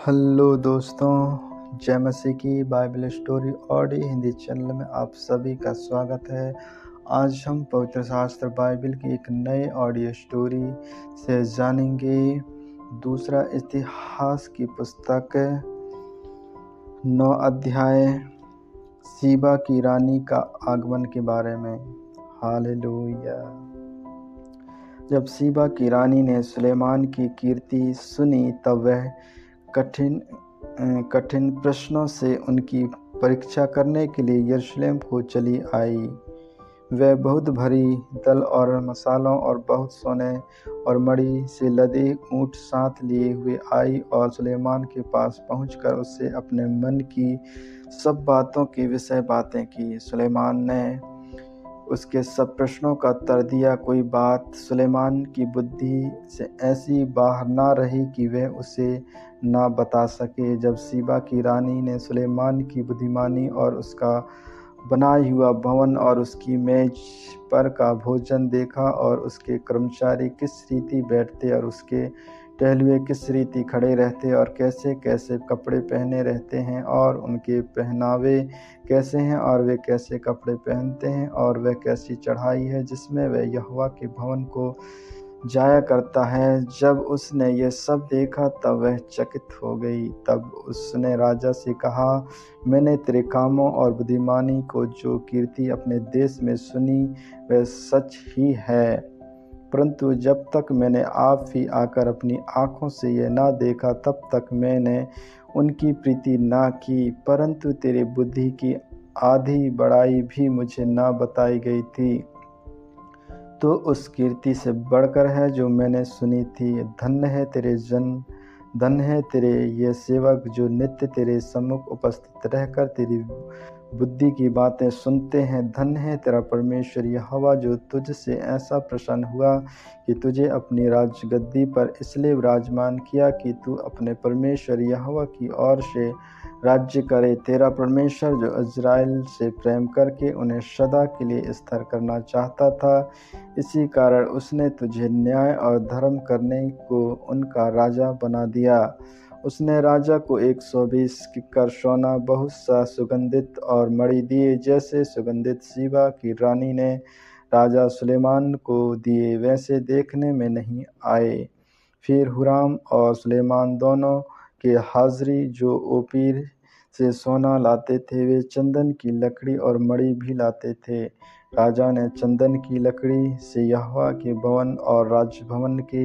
Hello दोस्तों, जय मसीह की Bible story audio Hindi channel में आप सभी का स्वागत है। आज हम पवित्र शास्त्र बाइबल की एक नए ऑडियो स्टोरी से जानेंगे दूसरा इतिहास की पुस्तक 9 अध्याय सीबा की रानी का आगमन के बारे में। हालेलुया। जब सीबा की रानी ने सुलेमान की कीर्ति सुनी तब वह कठिन प्रश्नों से उनकी परीक्षा करने के लिए यरूशलेम को चली आई। वह बहुत भारी दल और मसालों और बहुत सोने और मणि से लदे ऊँट साथ लिए हुए आई और सुलेमान के पास पहुंचकर उससे अपने मन की सब बातों के विषय बातें की। सुलेमान ने उसके सब प्रश्नों का उत्तर दिया। कोई बात सुलेमान की बुद्धि से ऐसी बाहर ना रही कि वह उसे ना बता सके। जब सीबा की रानी ने सुलेमान की बुद्धिमानी और उसका बनाया हुआ भवन और उसकी मेज पर का भोजन देखा और उसके कर्मचारी किस रीति बैठते और उसके टहलुए किस रीति खड़े रहते और कैसे कैसे कपड़े पहने रहते हैं और उनके पहनावे कैसे हैं और वे कैसे कपड़े पहनते हैं और वह कैसी चढ़ाई है जिसमें वह यहोवा के भवन को जाया करता है। जब उसने ये सब देखा तब वह चकित हो गई। तब उसने राजा से कहा, मैंने तेरे कामों और बुद्धिमानी को जो कीर्ति अपने देश में सुनी वह सच ही है, परंतु जब तक मैंने आप ही आकर अपनी आँखों से यह ना देखा तब तक मैंने उनकी प्रीति ना की। परंतु तेरी बुद्धि की आधी बड़ाई भी मुझे ना बताई गई थी, तो उस कीर्ति से बढ़कर है जो मैंने सुनी थी। धन्य है तेरे ये सेवक जो नित्य तेरे सम्मुख उपस्थित रहकर तेरी बुद्धि की बातें सुनते हैं। धन्य है तेरा परमेश्वर यहोवा जो तुझसे ऐसा प्रसन्न हुआ कि तुझे अपनी राजगद्दी पर इसलिए विराजमान किया कि तू अपने परमेश्वर यहोवा की ओर से राज्य करे। तेरा परमेश्वर जो इज़राइल से प्रेम करके उन्हें सदा के लिए स्थिर करना चाहता था, इसी कारण उसने तुझे न्याय और धर्म करने को उनका राजा बना दिया। उसने राजा को 120 किक्कर सोना, बहुत सा सुगंधित और मणि दिए, जैसे सुगंधित सीबा की रानी ने राजा सुलेमान को दिए वैसे देखने में नहीं आए। फिर हुराम और सुलेमान दोनों के हाजिरी जो ओपीर से सोना लाते थे, वे चंदन की लकड़ी और मणि भी लाते थे। राजा ने चंदन की लकड़ी से यहोवा के भवन और राजभवन के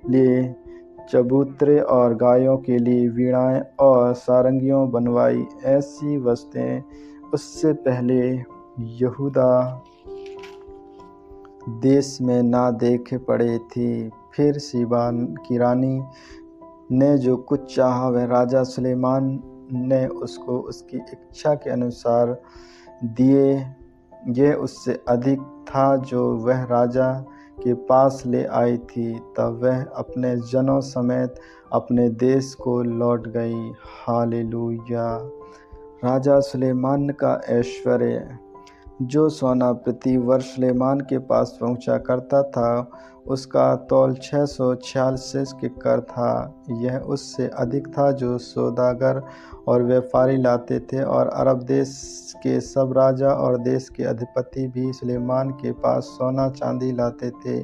लिए चबूतरे और गायों के लिए वीणाएं और सारंगियों बनवाई। ऐसी वस्तुएं उससे पहले यहूदा देश में ना देखे पड़े थी। फिर सीबा की रानी ने जो कुछ चाहा वह राजा सुलेमान ने उसको उसकी इच्छा के अनुसार दिए। यह उससे अधिक था जो वह राजा के पास ले आई थी। तब वह अपने जनों समेत अपने देश को लौट गई। हालेलुया। राजा सुलेमान का ऐश्वर्य। जो सोना प्रति वर्ष सुलेमान के पास पहुंचा करता था उसका तौल 646 किक्कर था। यह उससे अधिक था जो सौदागर और व्यापारी लाते थे, और अरब देश के सब राजा और देश के अधिपति भी सुलेमान के पास सोना चांदी लाते थे।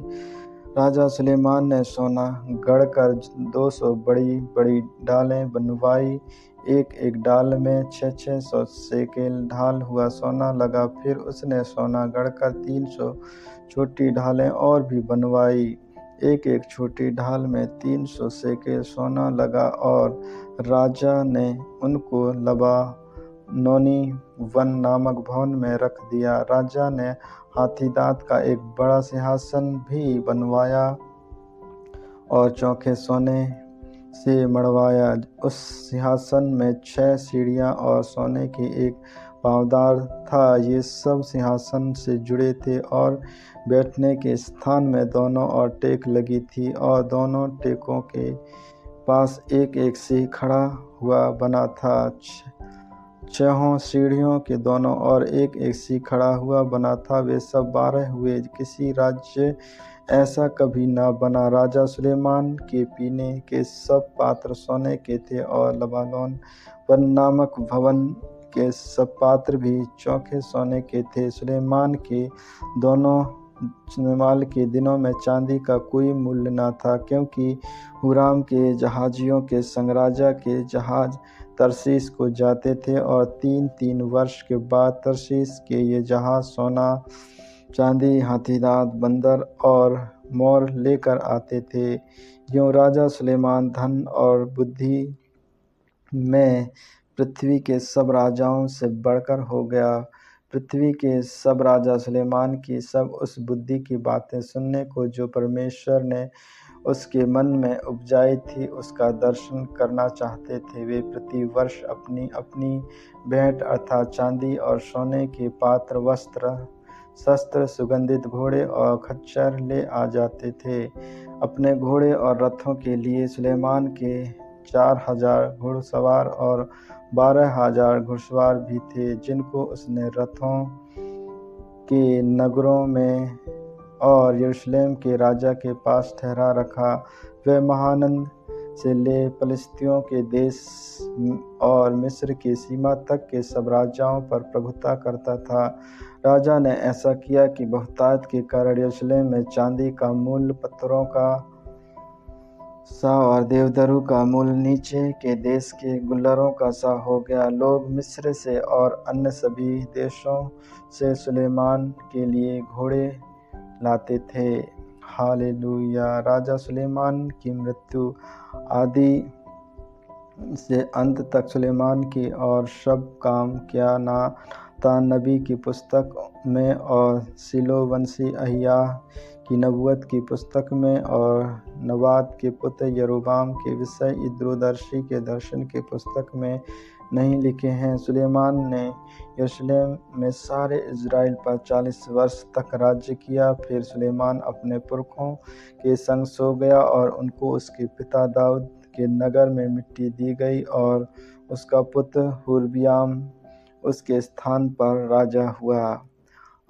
राजा सुलेमान ने सोना गढ़कर 200 बड़ी बड़ी ढालें बनवाई। एक एक डाल में 600 सेकेल ढाल हुआ सोना लगा। फिर उसने सोना गढ़कर 300 छोटी ढालें और भी बनवाई। एक एक छोटी ढाल में 300 सेकेल सोना लगा, और राजा ने उनको लबानोनी वन नामक भवन में रख दिया। राजा ने हाथी दांत का एक बड़ा सिंहासन भी बनवाया और चौखे सोने से मढ़वाया। उस सिंहासन में 6 सीढ़ियाँ और सोने की एक पाँवदार था। ये सब सिंहासन से जुड़े थे, और बैठने के स्थान में दोनों ओर टेक लगी थी, और दोनों टेकों के पास एक एक सिंह खड़ा हुआ बना था। 6 सीढ़ियों के दोनों ओर एक एक सिंह खड़ा हुआ बना था। वे सब 12 हुए। किसी राज्य ऐसा कभी न बना। राजा सुलेमान के पीने के सब पात्र सोने के थे और लबानोन वन नामक भवन के सब पात्र भी चौखे सोने के थे। सुलेमान के दोनों जमाल के दिनों में चांदी का कोई मूल्य न था, क्योंकि हुराम के जहाजियों के संग राजा के जहाज तरशीश को जाते थे, और 3-3 वर्ष के बाद तरशीश के ये जहाज सोना, चांदी, हाथीदांत, बंदर और मोर लेकर आते थे। यूँ राजा सुलेमान धन और बुद्धि में पृथ्वी के सब राजाओं से बढ़कर हो गया। पृथ्वी के सब राजा सुलेमान की सब उस बुद्धि की बातें सुनने को जो परमेश्वर ने उसके मन में उपजाई थी, उसका दर्शन करना चाहते थे। वे प्रति वर्ष अपनी अपनी भेंट अर्थात चांदी और सोने के पात्र, वस्त्र, शस्त्र, सुगंधित घोड़े और खच्चर ले आ जाते थे। अपने घोड़े और रथों के लिए सुलेमान के 4000 घुड़सवार और 12,000 घुड़सवार भी थे, जिनको उसने रथों के नगरों में और यरूशलेम के राजा के पास ठहरा रखा। वह महानंद से ले फलिस्तियों के देश और मिस्र की सीमा तक के सब राजाओं पर प्रभुता करता था। राजा ने ऐसा किया कि बहुतायत के कारण यरूशलेम में चांदी का मूल्य पत्थरों का सा और देवदारू का मूल्य नीचे के देश के गुल्लरों का सा हो गया। लोग मिस्र से और अन्य सभी देशों से सुलेमान के लिए घोड़े लाते थे। हालेलुया। राजा सुलेमान की मृत्यु। आदि से अंत तक सुलेमान की और सब काम क्या नातान नबी की पुस्तक में और सिलोवंशी अहिया की नबूवत की पुस्तक में और नबात के पुत्र यरोबाम के विषय इद्रोदर्शी के दर्शन के पुस्तक में नहीं लिखे हैं। सुलेमान ने यरूशलेम में सारे इज़राइल पर 40 वर्ष तक राज्य किया। फिर सुलेमान अपने पुरखों के संग सो गया और उनको उसके पिता दाऊद के नगर में मिट्टी दी गई, और उसका पुत्र हुरबियाम उसके स्थान पर राजा हुआ।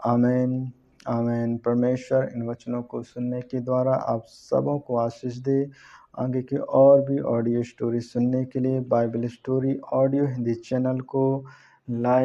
आमीन आमीन। परमेश्वर इन वचनों को सुनने के द्वारा आप सबों को आशीष दे। आगे की और भी ऑडियो स्टोरी सुनने के लिए Bible story audio Hindi channel को लाइक